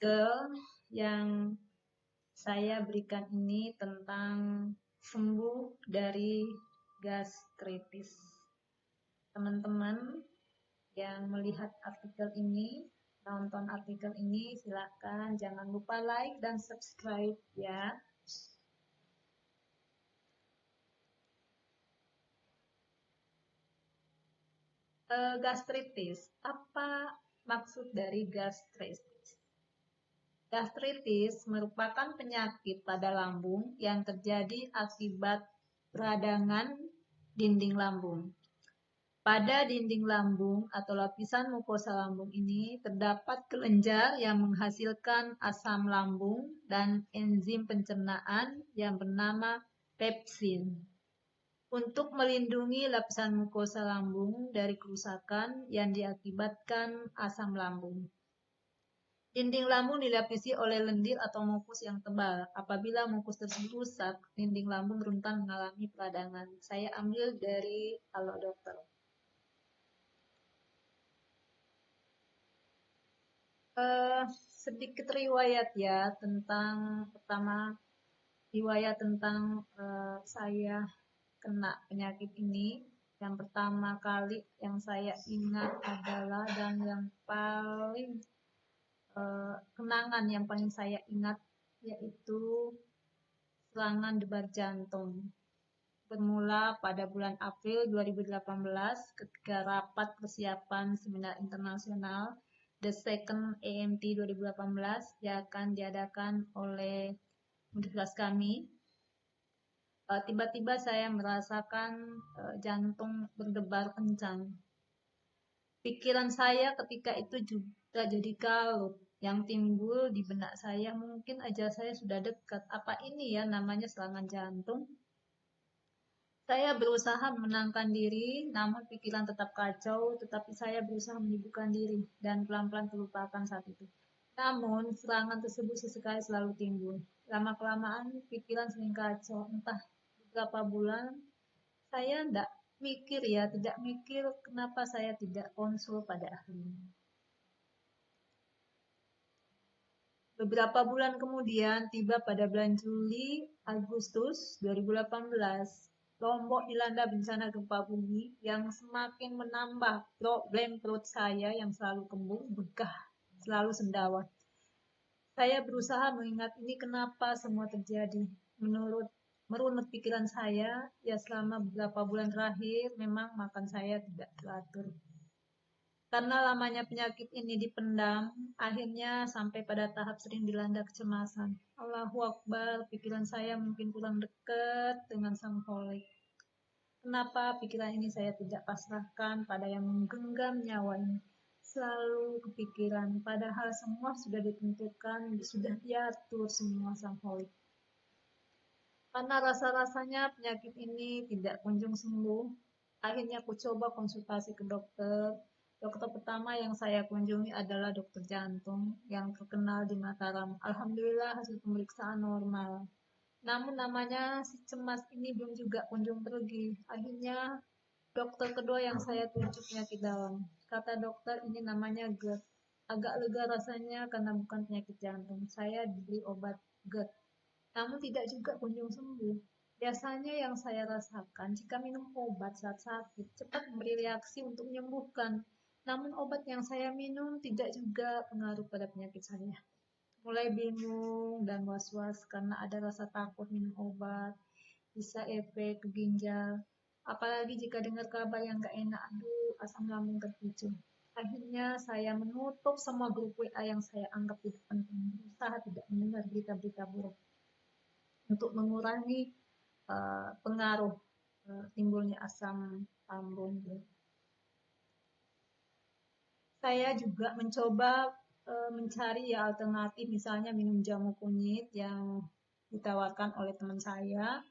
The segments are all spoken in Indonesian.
artikel yang saya berikan ini tentang sembuh dari gastritis. Teman-teman yang melihat artikel ini, nonton artikel ini, silahkan jangan lupa like dan subscribe ya. Gastritis, apa maksud dari gastritis? Gastritis merupakan penyakit pada lambung yang terjadi akibat peradangan dinding lambung. Pada dinding lambung atau lapisan mukosa lambung ini terdapat kelenjar yang menghasilkan asam lambung dan enzim pencernaan yang bernama pepsin untuk melindungi lapisan mukosa lambung dari kerusakan yang diakibatkan asam lambung. Dinding lambung dilapisi oleh lendir atau mukus yang tebal. Apabila mukus tersebut rusak, dinding lambung rentan mengalami peradangan. Saya ambil dari Halo Dokter. Sedikit riwayat ya tentang riwayat tentang saya kena penyakit ini. Yang pertama kali yang saya ingat adalah dan yang paling kenangan yang paling saya ingat yaitu serangan debar jantung. Bermula pada bulan April 2018 ketika rapat persiapan seminar internasional The Second AMT 2018 yang akan diadakan oleh universitas kami. Tiba-tiba saya merasakan jantung berdebar kencang. Pikiran saya ketika itu juga jadi kalut. Yang timbul di benak saya, mungkin aja saya sudah dekat. Apa ini ya namanya serangan jantung? Saya berusaha menenangkan diri, namun pikiran tetap kacau, tetapi saya berusaha menyibukkan diri dan pelan-pelan terlupakan saat itu. Namun, serangan tersebut sesekali selalu timbul. Lama-kelamaan, pikiran sering kacau. Entah beberapa bulan, saya tidak mikir kenapa saya tidak konsul pada ahli. Beberapa bulan kemudian, tiba pada bulan Juli, Agustus 2018, Lombok dilanda bencana gempa bumi yang semakin menambah problem perut saya yang selalu kembung, begah, selalu sendawa. Saya berusaha mengingat ini kenapa semua terjadi. Merunut pikiran saya, ya selama beberapa bulan terakhir memang makan saya tidak teratur. Karena lamanya penyakit ini dipendam, akhirnya sampai pada tahap sering dilanda kecemasan. Allahu Akbar, pikiran saya mungkin kurang dekat dengan Sang Kholik. Kenapa pikiran ini saya tidak pasrahkan pada yang menggenggam nyawa ini? Selalu kepikiran, padahal semua sudah ditentukan, sudah diatur semua Sang Kholik. Karena rasa-rasanya penyakit ini tidak kunjung sembuh, akhirnya aku coba konsultasi ke dokter. Dokter pertama yang saya kunjungi adalah dokter jantung yang terkenal di Mataram. Alhamdulillah hasil pemeriksaan normal. Namun namanya si cemas ini belum juga kunjung pergi. Akhirnya dokter kedua yang saya tuju penyakit dalam. Kata dokter ini namanya GERD. Agak lega rasanya karena bukan penyakit jantung. Saya diberi obat GERD. Namun tidak juga kunjung sembuh. Biasanya yang saya rasakan jika minum obat saat sakit cepat memberi reaksi untuk menyembuhkan. Namun obat yang saya minum tidak juga pengaruh pada penyakit saya. Mulai bingung dan was-was karena ada rasa takut minum obat, bisa efek ke ginjal. Apalagi jika dengar kabar yang gak enak, aduh asam lambung terpicu. Akhirnya saya menutup semua grup WA yang saya anggap tidak penting. Berusaha tidak mendengar berita-berita buruk untuk mengurangi pengaruh timbulnya asam lambung. Saya juga mencoba mencari ya alternatif, misalnya minum jamu kunyit yang ditawarkan oleh teman saya.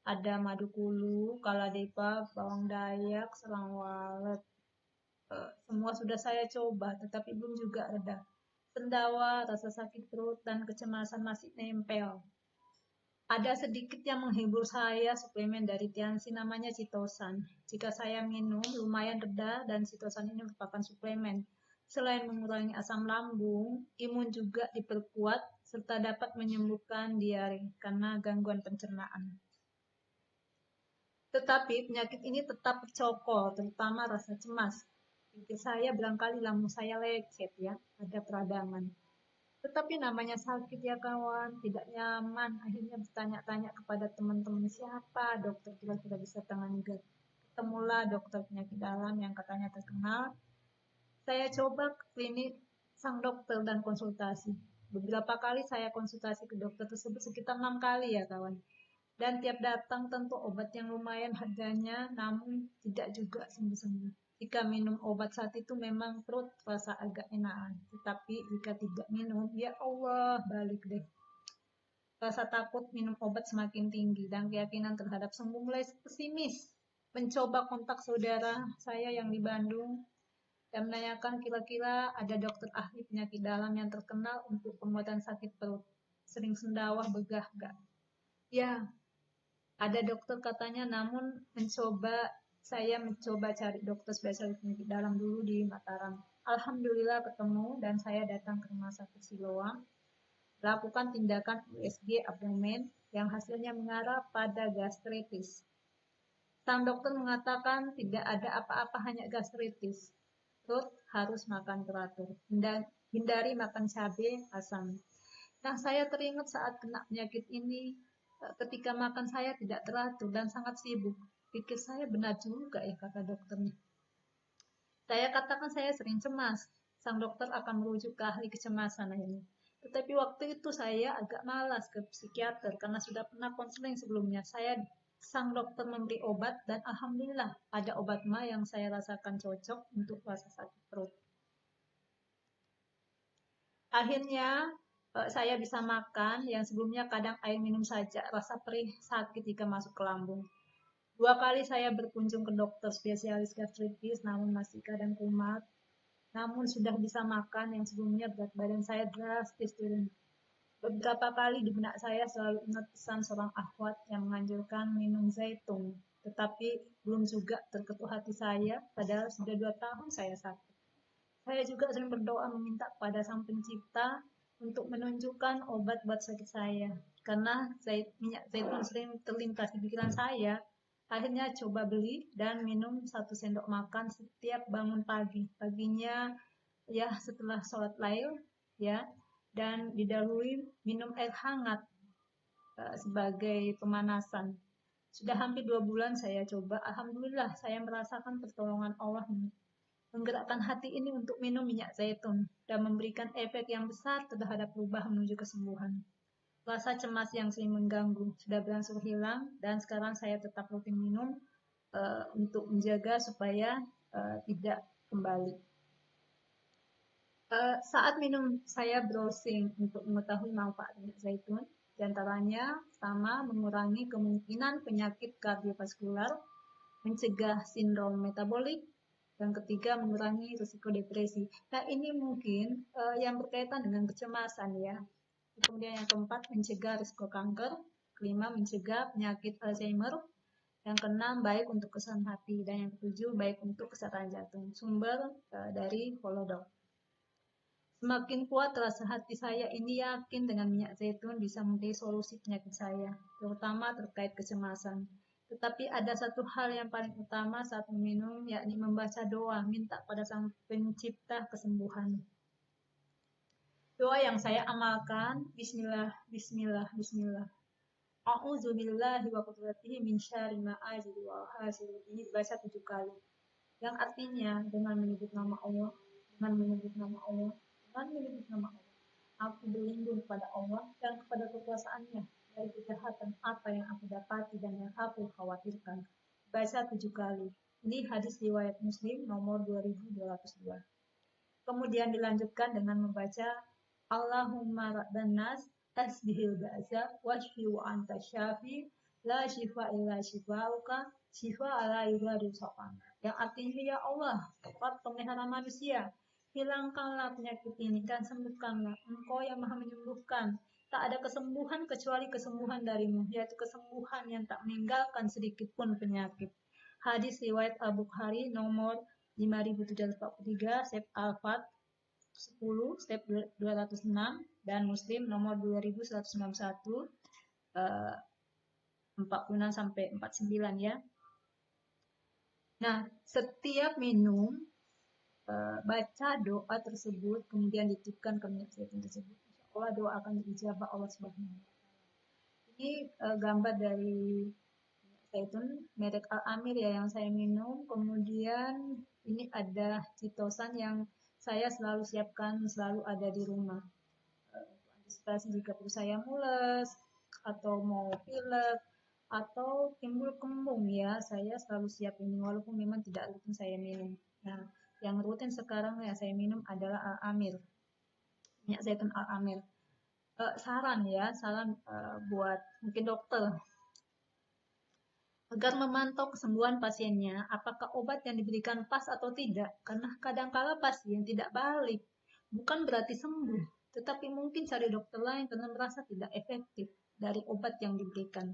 Ada madu kulu, kaladepa, bawang dayak, selang walet. Semua sudah saya coba, tetapi belum juga reda. Sendawa, rasa sakit perut, dan kecemasan masih nempel. Ada sedikit yang menghibur saya, suplemen dari Tianxi namanya Citosan. Jika saya minum, lumayan reda dan Citosan ini merupakan suplemen. Selain mengurangi asam lambung, imun juga diperkuat serta dapat menyembuhkan diare karena gangguan pencernaan. Tetapi penyakit ini tetap bercokol, terutama rasa cemas. Pikir saya barangkali lambung saya lecet ya, ada peradangan. Tetapi namanya sakit ya kawan, tidak nyaman. Akhirnya bertanya-tanya kepada teman-teman siapa dokter kira-kira bisa tangani. Ketemulah dokter penyakit dalam yang katanya terkenal. Saya coba ke klinik sang dokter dan konsultasi. Beberapa kali saya konsultasi ke dokter tersebut sekitar 6 kali ya kawan. Dan tiap datang tentu obat yang lumayan harganya, namun tidak juga sembuh-sembuh. Jika minum obat saat itu memang perut rasa agak enakan. Tetapi jika tidak minum, ya Allah, balik deh. Rasa takut minum obat semakin tinggi dan keyakinan terhadap sembuh mulai pesimis. Mencoba kontak saudara saya yang di Bandung dan menanyakan kira-kira ada dokter ahli penyakit dalam yang terkenal untuk penguatan sakit perut. Sering sendawah begah gak? Ya, ada dokter katanya, namun saya mencoba cari dokter spesialis penyakit dalam dulu di Mataram. Alhamdulillah ketemu dan saya datang ke rumah sakit Siloam, lakukan tindakan USG abdomen yang hasilnya mengarah pada gastritis. Sang dokter mengatakan tidak ada apa-apa, hanya gastritis. Perut harus makan teratur, hindari makan cabai, asam. Nah, saya teringat saat kena penyakit ini, ketika makan saya tidak teratur dan sangat sibuk. Pikir saya benar juga ya kata dokternya. Saya katakan saya sering cemas. Sang dokter akan merujuk ke ahli kecemasan ini. Tetapi waktu itu saya agak malas ke psikiater karena sudah pernah konseling sebelumnya. Sang dokter memberi obat dan alhamdulillah ada obat ma yang saya rasakan cocok untuk rasa sakit perut. Akhirnya saya bisa makan yang sebelumnya kadang air minum saja, rasa perih sakit jika masuk ke lambung. 2 kali saya berkunjung ke dokter spesialis gastritis, namun masih kadang kumat. Namun sudah bisa makan yang sebelumnya berat badan saya drastis turun. Beberapa kali di benak saya selalu ingat pesan seorang akhwat yang menganjurkan minum zaitun. Tetapi belum juga terketuk hati saya, padahal sudah 2 tahun saya sakit. Saya juga sering berdoa meminta kepada Sang Pencipta untuk menunjukkan obat buat sakit saya. Karena minyak zaitun sering terlintas di pikiran saya, akhirnya coba beli dan minum 1 sendok makan setiap bangun pagi. Paginya ya setelah sholat lail ya, dan didahului minum air hangat sebagai pemanasan. Sudah hampir 2 bulan saya coba, alhamdulillah saya merasakan pertolongan Allah menggerakkan hati ini untuk minum minyak zaitun dan memberikan efek yang besar terhadap perubahan menuju kesembuhan. Rasa cemas yang sering mengganggu sudah berangsur hilang dan sekarang saya tetap rutin minum untuk menjaga supaya tidak kembali. Saat minum saya browsing untuk mengetahui manfaat minyak zaitun, diantaranya pertama mengurangi kemungkinan penyakit kardiovaskular, mencegah sindrom metabolik, yang ketiga mengurangi risiko depresi. Nah ini mungkin yang berkaitan dengan kecemasan ya. Kemudian yang keempat mencegah risiko kanker, kelima mencegah penyakit Alzheimer, yang keenam baik untuk kesehatan hati, dan yang ketujuh baik untuk kesehatan jantung. Sumber dari Holodoc. Semakin kuat rasa hati saya ini yakin dengan minyak zaitun bisa menjadi solusi penyakit saya, terutama terkait kecemasan. Tetapi ada satu hal yang paling utama saat meminum, yakni membaca doa, minta pada Sang Pencipta kesembuhan. Doa yang saya amalkan, Bismillah, Bismillah, Bismillah. A'udzubillahi wa qudratihi min syarri ma ajidu wa hasidu. Ini dibaca 7 kali. Yang artinya dengan menyebut nama Allah, dengan menyebut nama Allah, dengan menyebut nama Allah, aku berlindung kepada Allah dan kepada kekuasaannya dari kejahatan apa yang aku dapati dan yang aku khawatirkan. Baca 7 kali. Ini hadis riwayat Muslim nomor 2202. Kemudian dilanjutkan dengan membaca Allahumma rabban nas asbihil ba'sa washfi wa anta syafi la shifa illa shifauka shifa ala yughadiru saqam. Yang artinya ya Allah, Tuhan pemelihara manusia, hilangkanlah penyakit ini dan sembuhkanlah. Engkau yang maha menyembuhkan. Tak ada kesembuhan kecuali kesembuhan darimu, yaitu kesembuhan yang tak meninggalkan sedikit pun penyakit. Hadis riwayat Al-Bukhari nomor 5743, Syekh Al-Fat 10 step 206 dan Muslim nomor 2191 46 sampai 49 ya. Nah, setiap minum baca doa tersebut kemudian dititipkan ke minyak zaitun tersebut. Insya Allah doa akan diijabah Allah Subhanahu wa Ta'ala. Ini gambar dari zaitun merek Al-Amir ya yang saya minum. Kemudian ini ada citosan yang saya selalu siapkan, selalu ada di rumah. Antisipasi jika perut saya mules atau mau pilek atau timbul kembung ya, saya selalu siap ini walaupun memang tidak rutin saya minum. Nah, yang rutin sekarang yang saya minum adalah Al-Amir, minyak zaitun Al-Amir. Saran buat mungkin dokter agar memantau kesembuhan pasiennya, apakah obat yang diberikan pas atau tidak. Karena kadang-kala pasien tidak balik, bukan berarti sembuh, tetapi mungkin cari dokter lain karena merasa tidak efektif dari obat yang diberikan.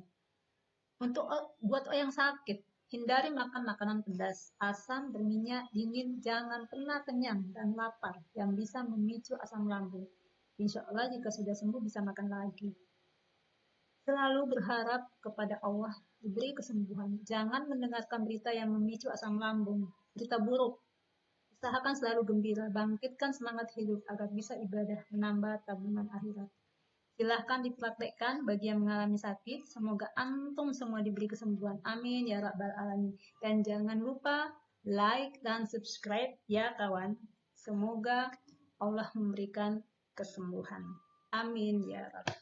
Buat yang sakit, hindari makan makanan pedas, asam, berminyak, dingin, jangan pernah kenyang dan lapar yang bisa memicu asam lambung. Insya Allah jika sudah sembuh bisa makan lagi. Selalu berharap kepada Allah diberi kesembuhan. Jangan mendengarkan berita yang memicu asam lambung, berita buruk. Usahakan selalu gembira, bangkitkan semangat hidup agar bisa ibadah, menambah tabungan akhirat. Silahkan dipraktekkan bagi yang mengalami sakit. Semoga antum semua diberi kesembuhan. Amin ya rabbal alamin. Dan jangan lupa like dan subscribe ya kawan. Semoga Allah memberikan kesembuhan. Amin ya rabbal alamin.